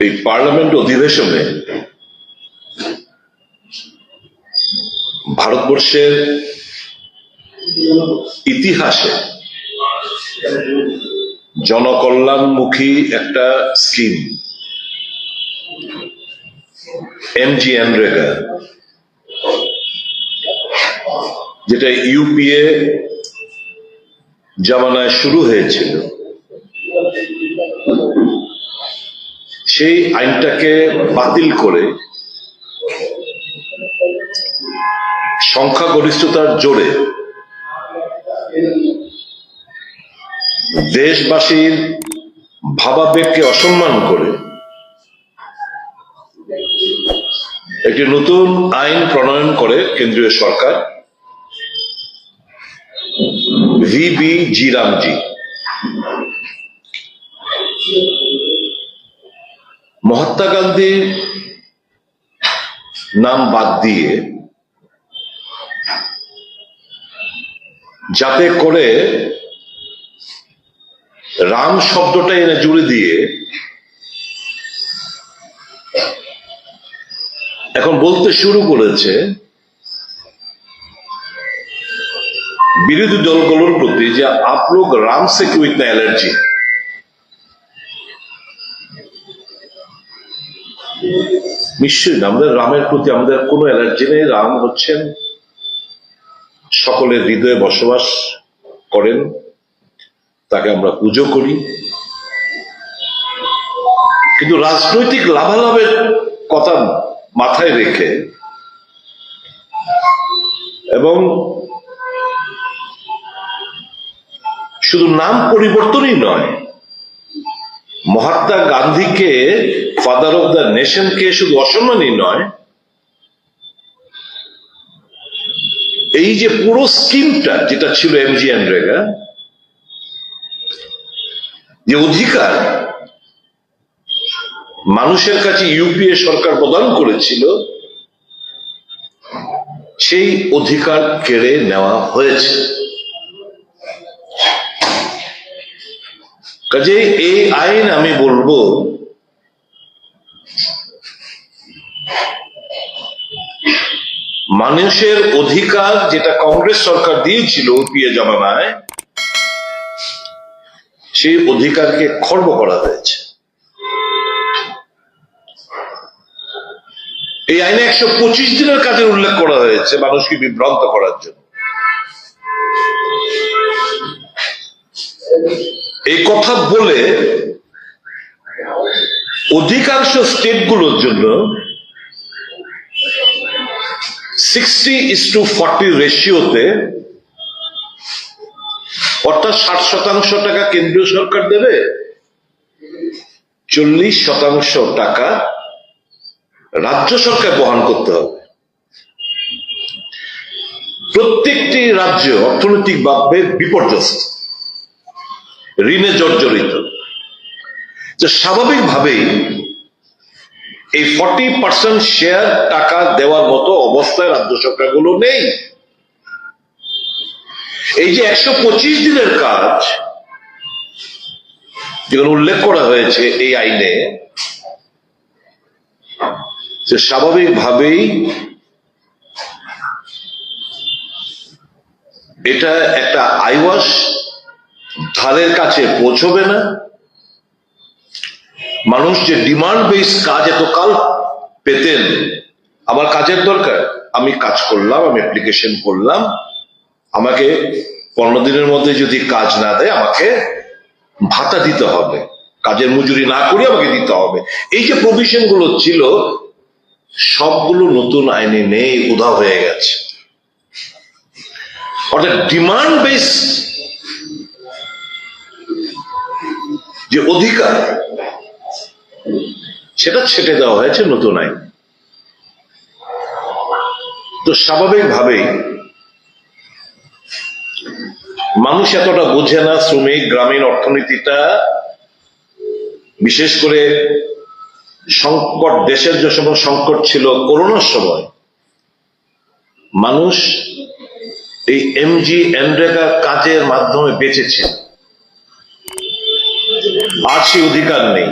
এই পার্লামেন্ট অধিবেশনে ভারতবর্ষের ইতিহাসে জনকল্যাণমুখী একটা স্কিম MGNREGA, যেটা ইউপিএ জামানায় শুরু হয়েছিল, সেই আইনটাকে বাতিল করে সংখ্যাগরিষ্ঠতার জোরে দেশবাসীর ভাবাবেগকে অসম্মান করে একটি নতুন আইন প্রণয়ন করে কেন্দ্রীয় সরকার, VBG রামজি। মহাত্মা গান্ধীর নাম বাদ দিয়ে যাতে করে রাম শব্দটা এনে জুড়ে দিয়ে এখন বলতে শুরু করেছে বিরোধী দলগুলোর প্রতি যে আপ লোক রাম সে क्यों इतना एलर्जी। নিশ্চয়ই আমাদের রামের প্রতি আমাদের কোনো অ্যালার্জি নেই। রাম হচ্ছেন সকলের হৃদয়ে বসবাস করেন, তাকে আমরা পুজো করি, কিন্তু রাজনৈতিক লাভালাভের কথা মাথায় রেখে এবং শুধু নাম পরিবর্তনই নয়, মহাত্মা গান্ধীকে ফাদার অফ দ্য নেশনকে শুধু অসম্মানই নয়, এই যে পুরো স্কিমটা যেটা ছিল MGNREGA, যে অধিকার মানুষের কাছে ইউপিএ সরকার প্রদান করেছিল, সেই অধিকার কেড়ে নেওয়া হয়েছে। কাজে এই আইন আমি বলবো মানুষের অধিকার যেটা কংগ্রেস সরকার দিয়েছিল ইউপিএ জামানায়, সেই অধিকারকে খর্ব করা হয়েছে। এই আইনে 125 দিনের কাজের উল্লেখ করা হয়েছে মানুষকে বিভ্রান্ত করার জন্য। এই কথা বলে অধিকাংশ স্টেটগুলোর জন্য 60:40 রেশিওতে, অর্থাৎ 60% টাকা কেন্দ্রীয় সরকার দেবে, 40% টাকা রাজ্য সরকার বহন করতে হবে। প্রত্যেকটি রাজ্য অর্থনৈতিকভাবে বিপর্যস্ত, ঋণে জর্জরিত। স্বাভাবিকভাবেই এই 40% শেয়ার টাকা দেওয়ার মতো অবস্থায় রাজ্য সরকারগুলো নেই। এই যে 125 দিনের কাজ যেগুলো উল্লেখ করা হয়েছে এই আইনে, স্বাভাবিকভাবেই এটা একটা আইওয়াস ধারের কাছে পৌঁছবে না। মানুষ যে ডিমান্ড বেস কাজ এতকাল পেতেন, আমার কাজের দরকার, আমি কাজ করলাম, আমি অ্যাপ্লিকেশন করলাম, আমাকে 15 দিনের মধ্যে যদি কাজ না দেয় আমাকে ভাতা দিতে হবে, কাজের মজুরি না করি আমাকে দিতে হবে, এই যে প্রভিশন গুলো ছিল সবগুলো নতুন আইনে নেই, উধাও হয়ে গেছে। অর্থাৎ ডিমান্ড বেস যে অধিকার, সেটা ছেটে দেওয়া হয়েছে নতুন আইন। তো স্বাভাবিকভাবেই মানুষ এতটা বোঝে না। শ্রমিক, গ্রামীণ অর্থনীতিটা, বিশেষ করে সংকট, দেশের যে সময় সংকট ছিল করোনার সময়, মানুষ এই MGNREGA কাজের মাধ্যমে বেঁচেছে। আর সেই অধিকার নেই।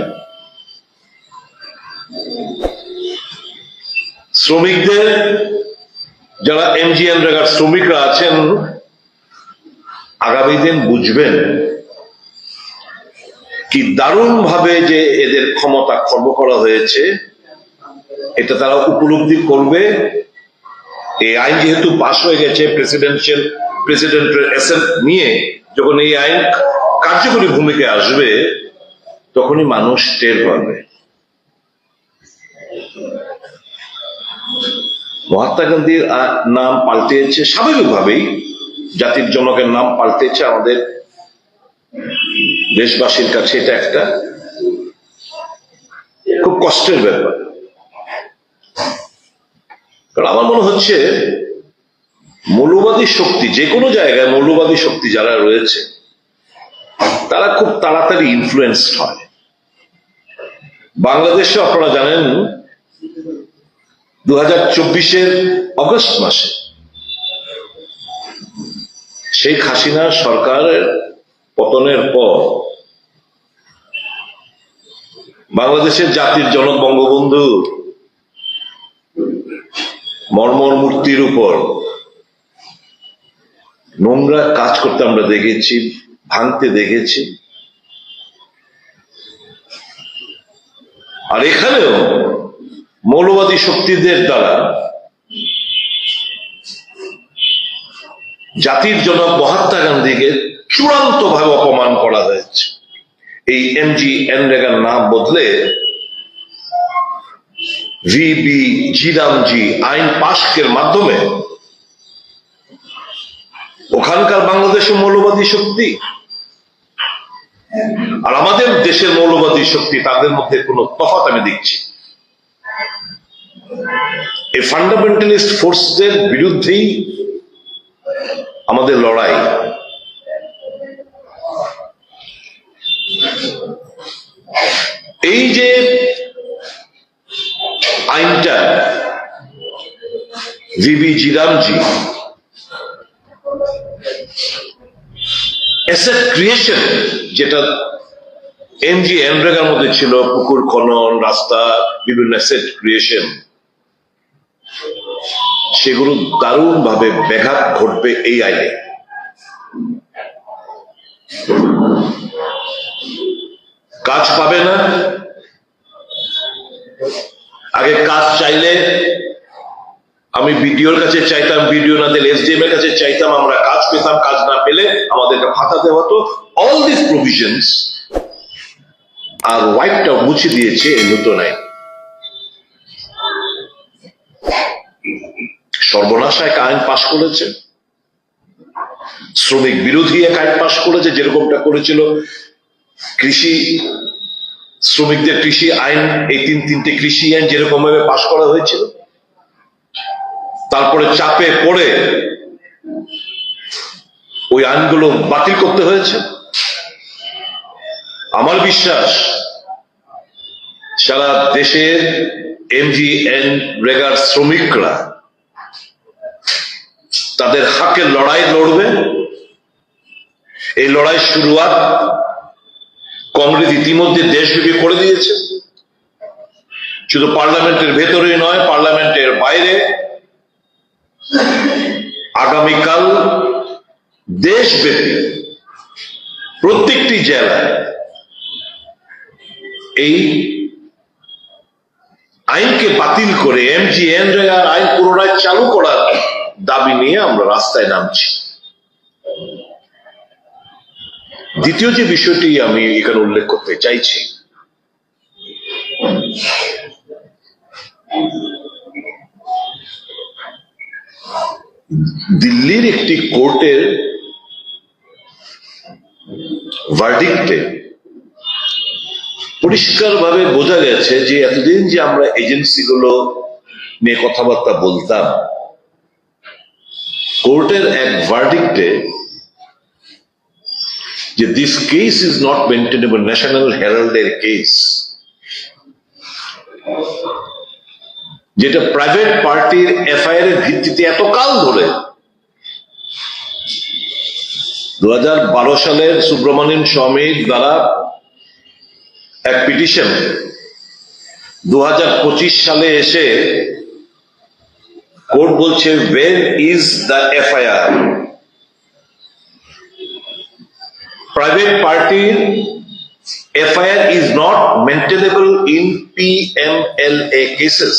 শ্রমিকদের, যারা এমজিএনরেগার শ্রমিকরা আছেন, আগামী দিন বুঝবেন কি দারুণ ভাবে যে এদের ক্ষমতা খর্ব করা হয়েছে, এটা তারা উপলব্ধি করবে। এই আইন যেহেতু পাশ হয়ে গেছে, প্রেসিডেন্টের অ্যাসেন্ট নিয়ে যখন এই আইন কার্যকরী ভূমিকায় আসবে, তখনই মানুষ টের পাবে। মহাত্মা গান্ধীর নাম পাল্টেছে স্বাভাবিকভাবেই, জাতির জনকের নাম পাল্টেছে, আমাদের দেশবাসীর কাছে এটা একটা খুব কষ্টের ব্যাপার। কারণ আমার মনে হচ্ছে মৌলবাদী শক্তি, যে কোনো জায়গায় মৌলবাদী শক্তি যারা রয়েছে, তারা খুব তাড়াতাড়ি ইনফ্লুয়েন্সড হয়। বাংলাদেশে আপনারা জানেন 2024-এর অগস্ট মাসে শেখ হাসিনা সরকারের পতনের পর বাংলাদেশের জাতির জনক বঙ্গবন্ধু মর্মর মূর্তির উপর নোংরা কাজ করতে আমরা দেখেছি, ভাঙতে দেখেছি। আর এখানেও মৌলবাদী শক্তিদের দ্বারা জাতির জনক মহাত্মা গান্ধীকে চূড়ান্ত ভাবে অপমান করা হয়েছে। এই এমজিএনরেগার নাম বদলে ভিবি জিরামজি আইন পাশের মাধ্যমে ওখানকার বাংলাদেশের মৌলবাদী শক্তি আর আমাদের দেশের মৌলবাদী শক্তি, তাদের মধ্যে কোনো তফাৎ আমি দেখছি। এই ফান্ডামেন্টালিস্ট ফোর্সদের বিরুদ্ধেই আমাদের লড়াই। এই যে আইনটা ভিবি জিরামজি অ্যাসেট ক্রিয়েশন, যেটা এমজিএনরেগার মধ্যে ছিল, পুকুর খনন, রাস্তা, বিভিন্ন অ্যাসেট ক্রিয়েশন, সেগুলো দারুণ ভাবে ব্যাঘাত ঘটবে এই আইনে। কাজ পাবে না। আগে কাজ চাইলে আমি বিডিওর কাছে চাইতাম, বিডিও না দিলে এসডিএম এর কাছে চাইতাম, আমরা কাজ পেতাম, কাজ না পেলে আমাদেরকে ভাতা দেওয়া হতো। অল দিস প্রভিশনস আর ওয়াইপটা মুছে দিয়েছে এই নতুন আইন। সর্বনাশ এক আইন পাশ করেছে, শ্রমিক বিরোধী এক আইন পাশ করেছে, যেরকমটা করেছিল কৃষি শ্রমিকদের কৃষি আইন, এই তিনটে কৃষি আইন যেরকম ভাবে পাশ করা হয়েছিল, তারপরে চাপে পড়ে ওই আইনগুলো বাতিল করতে হয়েছে। আমার বিশ্বাস সারা দেশের এমজিএনরেগার শ্রমিকরা তাদের হকের লড়াই লড়বে। এই লড়াই শুরুয়াত কংগ্রেস ইতিমধ্যে দেশব্যাপী করে দিয়েছে, শুধু পার্লামেন্টের ভেতরেই নয়, পার্লামেন্টের বাইরে। আগামীকাল দেশব্যাপী প্রত্যেকটি জেলায় এই আইনকে বাতিল করে এমজিএনরেগার আইন পুনরায় চালু করার দাবি নিয়ে আমরা রাস্তায় নামছি। দ্বিতীয় যে বিষয়টি আমি এখানে উল্লেখ করতে চাইছি, দিল্লির একটি কোর্টের ভার্ডিক্টে পরিষ্কারভাবে বোঝা গেছে যে এতদিন যে আমরা এজেন্সিগুলো নিয়ে কথাবার্তা বলতাম, কোর্টের এক ভার্ডিক্টে যে this case is not maintainable, national হেরাল্ডের কেস, যেটা প্রাইভেট পার্টির এফআইআর এর ভিত্তিতে এতকাল ধরে 2012 সালের সুব্রমণিয়ান স্বামীর দ্বারা এক পিটিশন 2025 সালে এসে কোর্ট বলছে where is the FIR? Private party FIR is not maintainable in PMLA cases.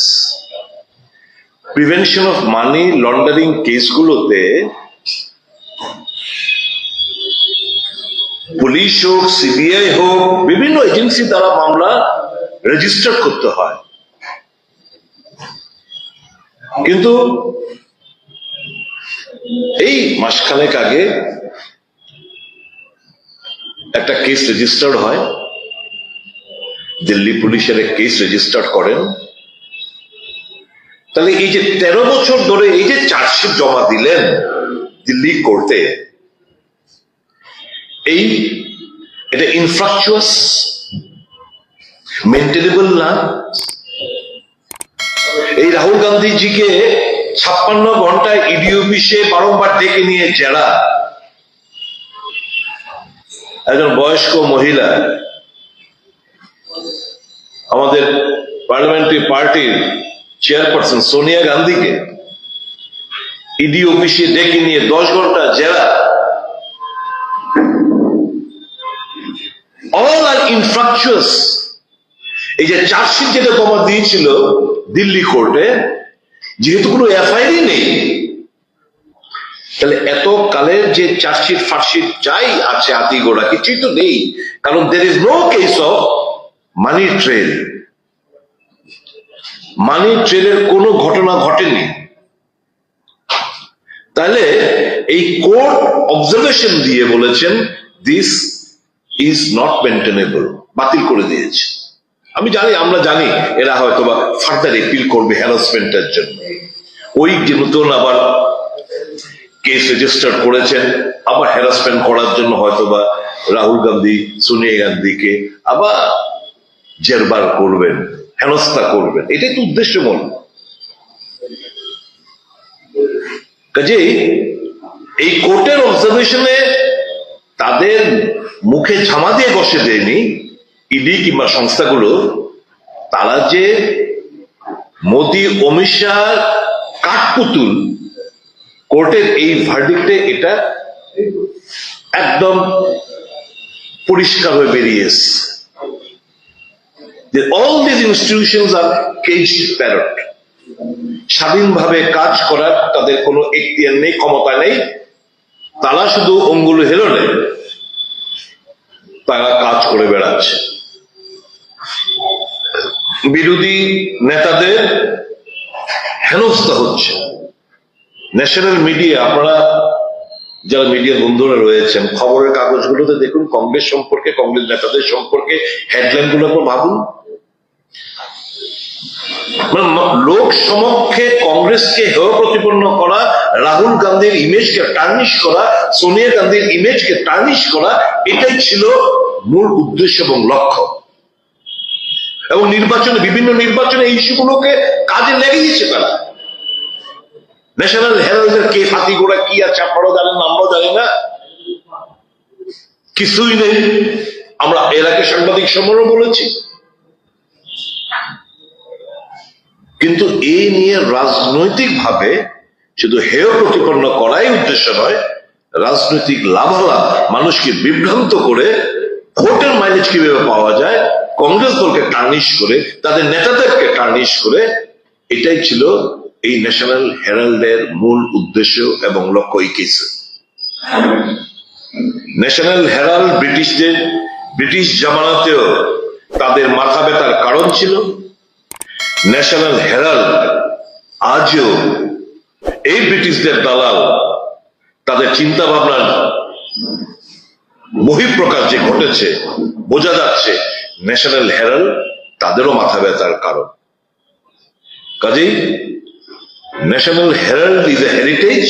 Prevention of money laundering কেসগুলোতে পুলিশ হোক, সিবিআই হোক, বিভিন্ন এজেন্সি দ্বারা মামলা রেজিস্টার করতে হয়। কিন্তু এই মাসখানেক আগে একটা কেস রেজিস্টার্ড হয়, দিল্লি পুলিশের কেস রেজিস্টার করেন। তাহলে এই যে 13 বছর ধরে এই যে চার্জশিট জমা দিলেন দিল্লি কোর্টে, এটা ইনফ্রাকচুয়াস, মেনটেনেবল না। এই রাহুল গান্ধীজিকে 56 ঘন্টায় ইডি অফিসে বারংবার ডেকে নিয়ে জেরা, একজন বয়স্ক মহিলা আমাদের পার্লামেন্টারি পার্টির চেয়ারপারসন সোনিয়া গান্ধীকে ইডি অফিসে ডেকে নিয়ে 10 ঘন্টা জেরা। অল আর ইনফ্রাকচুয়াস। এই যে চার্জশিট যেটা জমা দিয়েছিল দিল্লি কোর্টে, যেহেতু কোনো এফআইআরই নেই, তাহলে এত কালের যে চার্জশিট ফার্কশিট যাই আছে আদি গোড়া কিছুই তো নেই, কারণ there is no case of money trail. Money ট্রেলের কোনো ঘটনা ঘটেনি। তাহলে এই কোর্ট অবজারভেশন দিয়ে বলেছেন দিস ইজ নট মেনটেনেবল, বাতিল করে দিয়েছে। আমি জানি, আমরা জানি এরা হয়তোবা ফার্দার এপিল করবে হ্যারাসমেন্টের জন্য। ওই যে নতুন আবার কেস রেজিস্টার করেছেন, আবার হ্যারাসমেন্ট করার জন্য হয়তোবা রাহুল গান্ধী সোনিয়া গান্ধীকে আবার জেরবার করবেন, হেনস্থা করবেন। এটাই তো উদ্দেশ্যমূল। কাজেই এই কোর্টের অবজারভেশনে তাদের মুখে ঝামা দিয়ে বসে দেয়নি ইডি কিংবা সংস্থাগুলো। তারা যে মোদি অমিত শাহ কাঠপুতুল, কোর্টের এই ভার্ডিক্টে এটা একদম পরিষ্কার হয়ে বেরিয়ে এসছে। All these institutions are caged parrot. স্বাধীনভাবে কাজ করার তাদের কোনো এখতিয়ার নেই, ক্ষমতা নেই। তারা শুধু অঙ্গুল হেলনে তারা কাজ করে বেড়াচ্ছে। বিরোধী নেতাদের হেনস্থা হচ্ছে। ন্যাশনাল মিডিয়া, আপনারা যারা মিডিয়া বন্ধুরা রয়েছেন, খবরের কাগজগুলোতে দেখুন কংগ্রেস সম্পর্কে, কংগ্রেস নেতাদের সম্পর্কে হেডলাইন গুলো ভাবুন। লোক সমক্ষে কংগ্রেসকে হেয় প্রতিপন্ন করা, রাহুল গান্ধীর ইমেজকে টার্নিশ করা, সোনিয়া গান্ধীর ইমেজকে টার্নিশ করা, এটাই ছিল মূল উদ্দেশ্য এবং লক্ষ্য। এবং নির্বাচনে, বিভিন্ন নির্বাচনে এই ইস্যুগুলোকে কাজে লেগেছে তারা। ন্যাশনাল হেরাল্ডের কে ফাতিগোড়া কি আছে আপনারাও জানেন, আমরাও জানি না, কিছুই নেই। আমরা এর আগে সাংবাদিক সম্মেলনে বলেছি। কিন্তু এই নিয়ে রাজনৈতিক ভাবে শুধু হেয় প্রতিপন্ন করাই উদ্দেশ্য নয়, রাজনৈতিক লাভালাভ, মানুষকে বিভ্রান্ত করে ভোটের মাইলেজ কিভাবে পাওয়া যায়, কংগ্রেস দলকে টার্নিশ করে, তাদের নেতাদেরকে টার্নিশ করে, এটাই ছিল এই ন্যাশনাল হেরাল্ডের মূল উদ্দেশ্য এবং লক্ষ্য। এই কেসে ন্যাশনাল হেরাল্ড ব্রিটিশ জামানাতেও তাদের মাথা ব্যথার কারণ ছিল। ন্যাশনাল হেরাল্ড আজও এই ব্রিটিশদের দালাল, তাদের চিন্তা ভাবনার বহিঃপ্রকাশ যে ঘটেছে, বোঝা যাচ্ছে ন্যাশনাল হেরাল্ড তাদেরও মাথা ব্যথার কারণ। কাজেই national Herald is a heritage,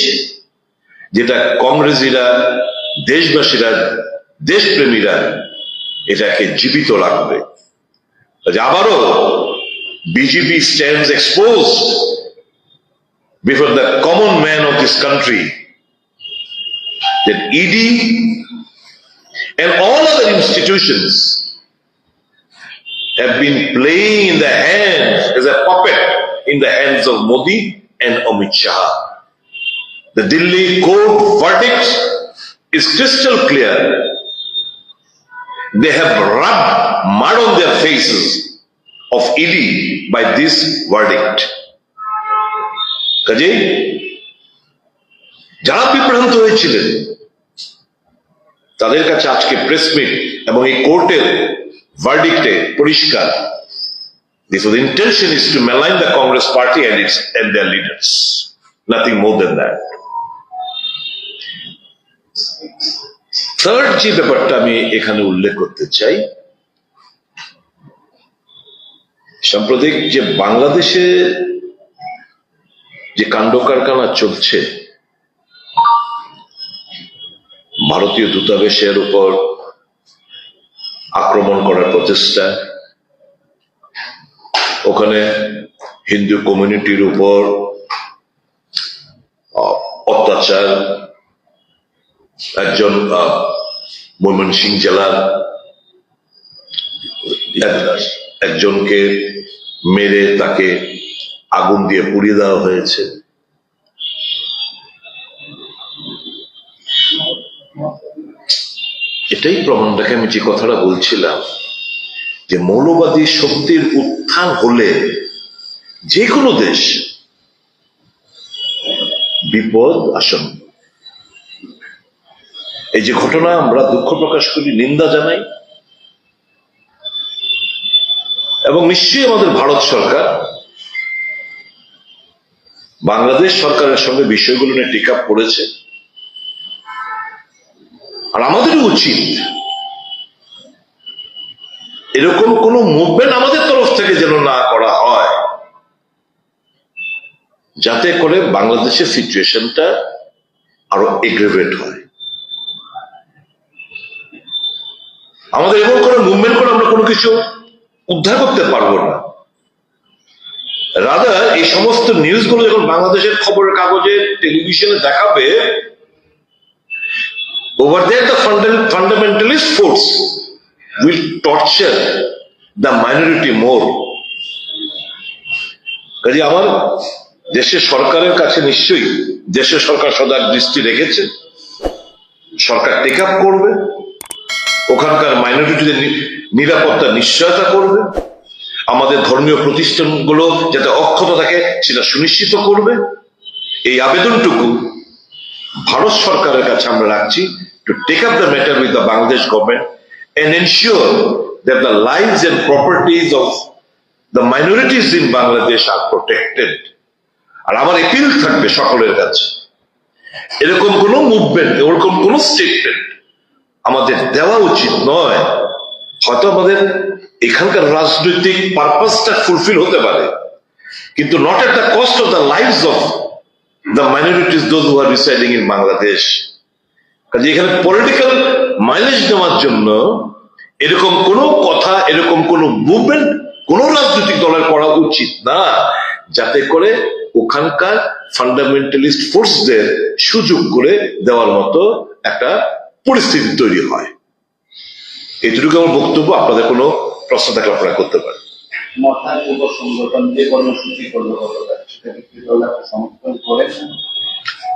যেটা কংগ্রেসীরা, দেশবাসীরা, দেশপ্রেমীরা এটাকে জীবিত রাখবে। আবারও BJP stands exposed before the common man of this country that ED and all other institutions have been playing in the hands as a puppet in the hands of Modi and Amit Shah. The Delhi court verdict is crystal clear. They have rubbed mud on their faces of ED by this verdict. কাজেই যারা বিভ্রান্ত হয়েছিলেন তাদের কাছে আজকে press meet এবং এই কোর্টের ভার্ডিক্টে পরিষ্কার, this was intention is to malign the Congress party and their leaders, nothing more than that. Third যে ব্যাপারটা আমি এখানে উল্লেখ করতে চাই, সাম্প্রতিক যে বাংলাদেশে যে কাণ্ড কারখানা চলছে, ভারতীয় দূতাবাসের উপর আক্রমণ করার প্রচেষ্টা, ওখানে হিন্দু কমিউনিটির উপর অত্যাচার, একজন ময়মনসিংহ জেলার একজনকে মেরে তাকে আগুন দিয়ে পুড়িয়ে দেওয়া হয়েছে। এটাই প্রমাণ রাখে আমি যে কথাটা বলছিলাম যে মৌলবাদী শক্তির উত্থান হলে যে কোনো দেশ বিপদ আসন্ন। এই যে ঘটনা আমরা দুঃখ প্রকাশ করি, নিন্দা জানাই, এবং নিশ্চয়ই আমাদের ভারত সরকার বাংলাদেশ সরকারের সঙ্গে বিষয়গুলো নিয়ে টেক আপ করেছে। আর আমাদেরও উচিত এরকম কোন মুভমেন্ট আমাদের তরফ থেকে যেন না করা হয়, যাতে করে বাংলাদেশের সিচুয়েশনটা আরো এগ্রেভেট হয়। আমাদের এমন কোনো মুভমেন্ট করে আমরা কোনো কিছু উদ্ধার করতে পারবো না। রাদার এই সমস্ত নিউজগুলো যখন বাংলাদেশের খবরের কাগজে টেলিভিশনে দেখাবে, over there the fundamentalist force will torture the minority more. কাজে আমার দেশের সরকারের কাছে নিশ্চয়ই দেশের সরকার সদা দৃষ্টি রেখেছে, সরকার টেক আপ করবে, ওখানকার মাইনরিটিদের নিরাপত্তা নিশ্চয়তা করবে, আমাদের ধর্মীয় প্রতিষ্ঠানগুলো যাতে অক্ষত থাকে সেটা সুনিশ্চিত করবে। এই আবেদনটুকু ভারত সরকারের কাছে আমরা রাখছি, to take up the matter with the Bangladesh government and ensure that the lives and properties of the minorities in Bangladesh are protected. আর আমার এপিল থাকবে সকলের কাছে, এরকম কোন মুভমেন্ট, এরকম কোন স্টেটমেন্ট আমাদের দেওয়া উচিত নয়। হয়তো আমাদের এখানকার রাজনৈতিক পারপাসটা ফুলফিল হতে পারে, কিন্তু not at the cost of the lives of the minorities those who are residing in Bangladesh. কাজে এখানে পলিটিক্যাল মাইলেজ নেওয়ার জন্য এরকম কোন কথা, এরকম কোন মুভমেন্ট কোন রাজনৈতিক দলের করা উচিত না, যাতে করে ওখানকার ফান্ডামেন্টালিস্ট ফোর্সদের সুযোগ করে দেওয়ার মতো একটা পরিস্থিতি তৈরি হয়। এটুকু আমার বক্তব্য। আপনাদের কোনো প্রশ্ন থাকলে আপনারা করতে পারেন।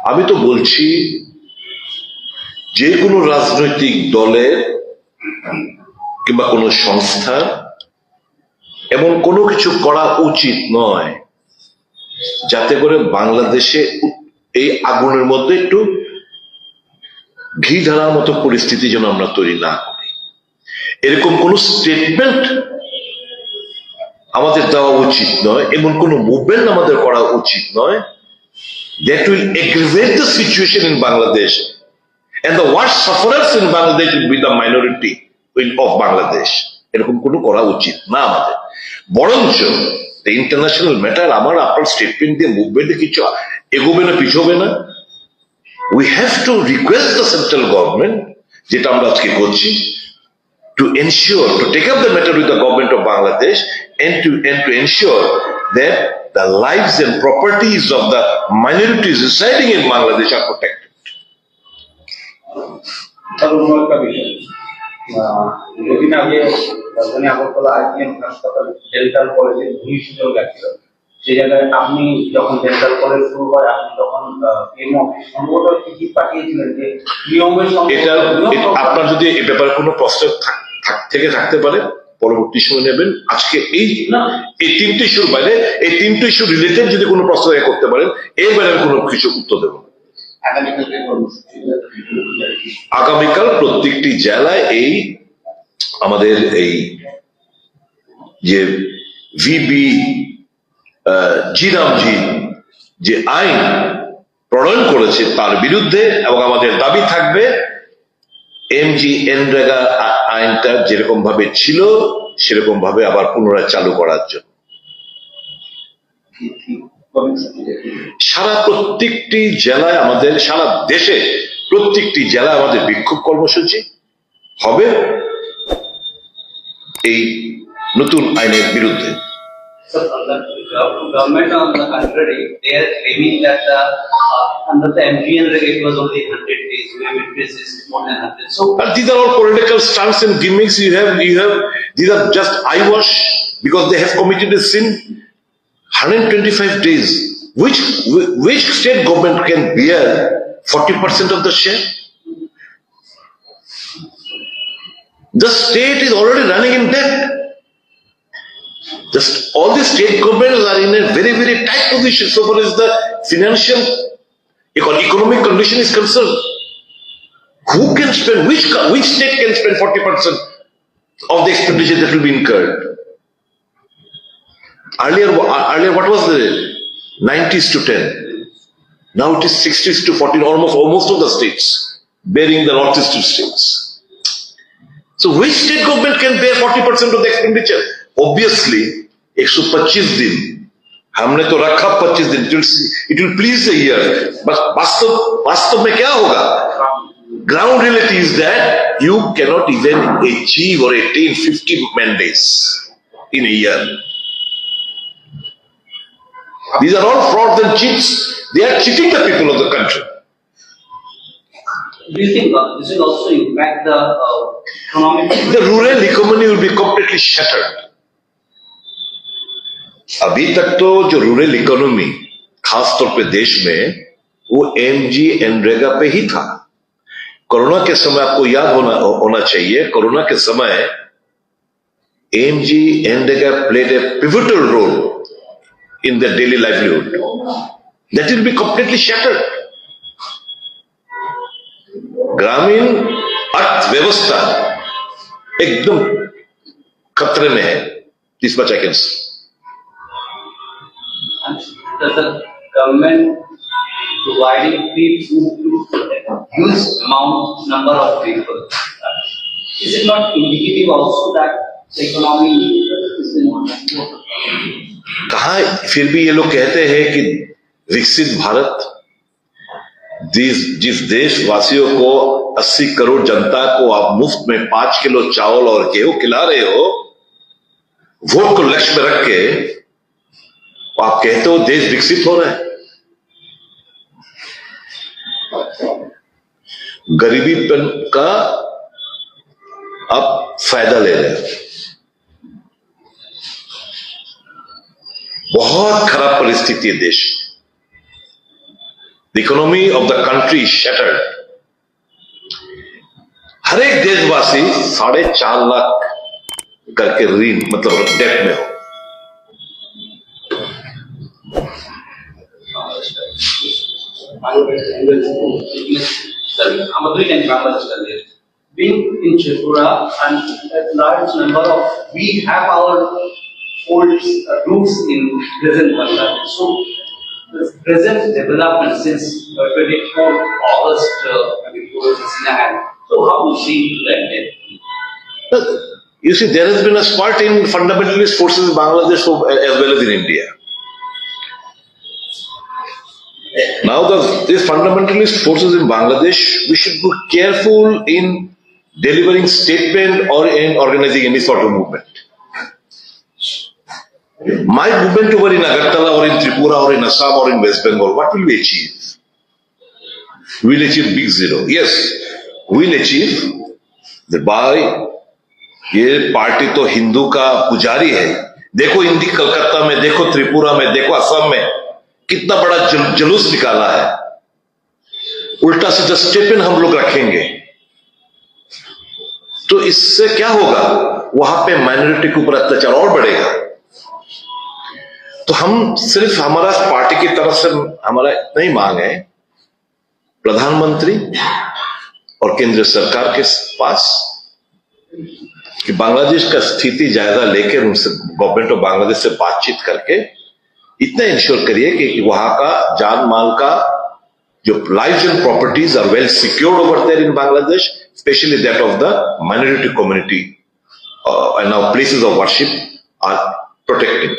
আমি তো বলছি যে কোনো রাজনৈতিক দলের কিংবা কোনো সংস্থা এমন কোনো কিছু করা উচিত নয় যাতে করে বাংলাদেশে এই আগুনের মধ্যে একটু ঘি ঢালার মতো পরিস্থিতি যেন আমরা তৈরি না করি। এরকম কোন স্টেটমেন্ট আমাদের দেওয়া উচিত নয়, এমন কোন মুভমেন্ট আমাদের করা উচিত নয় that will aggravate the situation in Bangladesh, and the worst sufferers in Bangladesh will be the minority of Bangladesh. এরকম কোনো করা উচিত না আমাদের। বরঞ্চ ইন্টারন্যাশনাল ম্যাটার আমার আপনার স্টেটমেন্ট দিয়ে মুভমেন্টে কিছু এগোবে না, পিছবে না। We have to request the central government, যেটা আমরা আজকে করছি, to ensure, to take up the matter with the government of Bangladesh and to ensure that the lives and properties of the minorities residing in Bangladesh are protected. এদিন আগে রাজধানী Agartala IgM হাসপাতাল dental কলেজে ভূমিসূচন গেছিল। সেই জায়গায় আপনি যখন ডেন্টাল কলেজ শুরু হয়, আপনি তখন পিএমও সম্ভবত টিকিট পাঠিয়েছিলেন যে নিয়মের সঙ্গে আপনার যদি এ ব্যাপারে কোনো প্রশ্ন থেকে থাকতে পারে পরবর্তী সময় নেবেন। আজকে এই তিনটি ইস্যুর বাইরে এই তিনটি ইস্যু রিলেটেড যদি কোনো প্রশ্ন করতে পারেন, এর বাইরে কোনো কিছু উত্তর দেব। আগামীকাল প্রত্যেকটি জেলায় এই আমাদের এই যে ভিবি জিরামজি যে আইন প্রণয়ন করেছে তার বিরুদ্ধে, এবং আমাদের দাবি থাকবে এমজিএনরেগা আইনটা যেরকম ভাবে ছিল সেরকম ভাবে আবার পুনরায় চালু করার জন্য প্রত্যেকটি জেলায় আমাদের, সারা দেশে প্রত্যেকটি জেলায় আমাদের বিক্ষোভ কর্মসূচি হবে এই নতুন আইনের বিরুদ্ধে। Government on the contrary, they are claiming that under the MGNREGA it was only 100 days. We have increased more than 100. So, and these are all political stunts and gimmicks. These are just eyewash because they have committed a sin. 125 days. Which state government can bear 40% of the share? The state is already running in debt. All the state governments are in a very, very tight position so far as the financial economic condition is concerned. Who can spend, which state can spend 40% of the expenditure that will be incurred? Earlier what was the 90s to 10? Now it is 60s to 14, almost of the states, bearing the northeastern states. So which state government can bear 40% of the expenditure? Obviously, 125 दिन हमने तो रखा 25 दिन, it will please the year, but वास्तव में क्या होगा? Ground reality is that you cannot even achieve or attain 50 mandates in a year. These are all frauds and cheats. They are cheating the people of the country. do you think this will also impact the economic? The rural economy will be completely shattered. अभी तक तो जो rural economy खासतौर पे देश में वो एमजीएनरेगा पे ही था। कोरोना के समय आपको याद होना चाहिए, कोरोना के समय MGNREGA played a pivotal role in the daily livelihood. That will be completely shattered. ग्रामीण अर्थव्यवस्था एकदम खतरे में है। This much I can say. Does the government providing free food to huge number of people? Is it not indicative also that the economy is in? कहा फिर भी ये लोग कहते हैं कि विकसित भारत, जिस देशवासियों को 80 करोड़ जनता को आप मुफ्त में 5 किलो चावल और गेहूं खिला रहे हो, वोट को लक्ष्य में रख के आप कहते हो देश विकसित हो रहा है। गरीबी का आप फायदा ले रहे हैं। बहुत खराब परिस्थिति है देश। The economy of the country shattered. हर एक देशवासी 4.5 लाख करके ऋण मतलब डेट में हो। Being in Tripura and a large number of, we have our old roots in present Bangladesh. So the present development since 24 August 24 is in hand. So how do you see that? You see, there has been a spurt in fundamentalist forces in Bangladesh as well as in India. Now these fundamentalist forces in Bangladesh, we should be careful in delivering statement or in organizing any sort of movement. My movement over in Agartala or in Tripura or in Assam or in West Bengal, what will we achieve? We'll achieve big zero. Yes, we'll achieve that by ये party तो हिंदू का पुजारी है। देखो इंडी कलकत्ता में, देखो त्रिपुरा में, देखो असम में कितना बड़ा जुलूस निकाला है। उल्टा सीधा स्टेप इन हम लोग रखेंगे तो इससे क्या होगा, वहां पे माइनॉरिटी के ऊपर अत्याचार और बढ़ेगा। तो हम सिर्फ, हमारा पार्टी की तरफ से हमारा इतना ही मांग है, प्रधानमंत्री और केंद्र सरकार के पास, कि बांग्लादेश का स्थिति जायजा लेकर उनसे, गवर्नमेंट ऑफ बांग्लादेश से बातचीत करके इतना इंश्योर करिए कि वहां का जान माल का जो lives and properties are well secured over there in Bangladesh, specially that of the minority community and our places of worship are protected.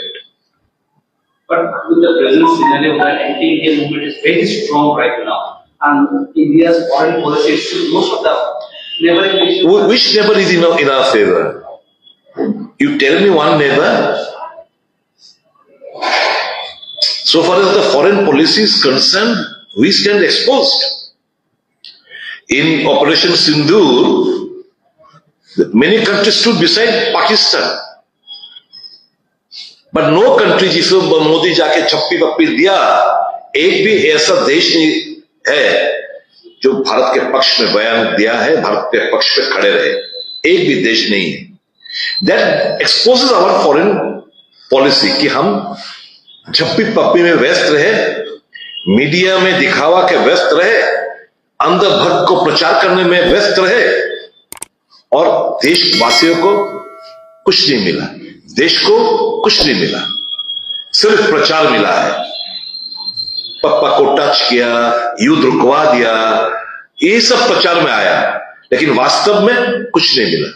But with the present scenario that anti-Indian movement is very strong right now, and India's foreign policy is most of the neighboring nations. Which neighbor is in our favor? You tell me one neighbor. So far as the foreign policy is concerned, we stand exposed. In Operation Sindoor, many countries stood beside Pakistan. But no country जिसको मोदी जाके छप्पी पप्पी दिया, एक भी ऐसा देश नहीं है जो भारत के पक्ष में बयान दिया है, भारत के पक्ष में खड़े रहे, एक भी देश नहीं है। That exposes our foreign policy कि हम छप्पी पप्पी में व्यस्त रहे, मीडिया में दिखावा के व्यस्त रहे, अंधभक्त को प्रचार करने में व्यस्त रहे, और देशवासियों को कुछ नहीं मिला, देश को कुछ नहीं मिला, सिर्फ प्रचार मिला है। पप्पा को टच किया, युद्ध रुकवा दिया, ये सब प्रचार में आया, लेकिन वास्तव में कुछ नहीं मिला।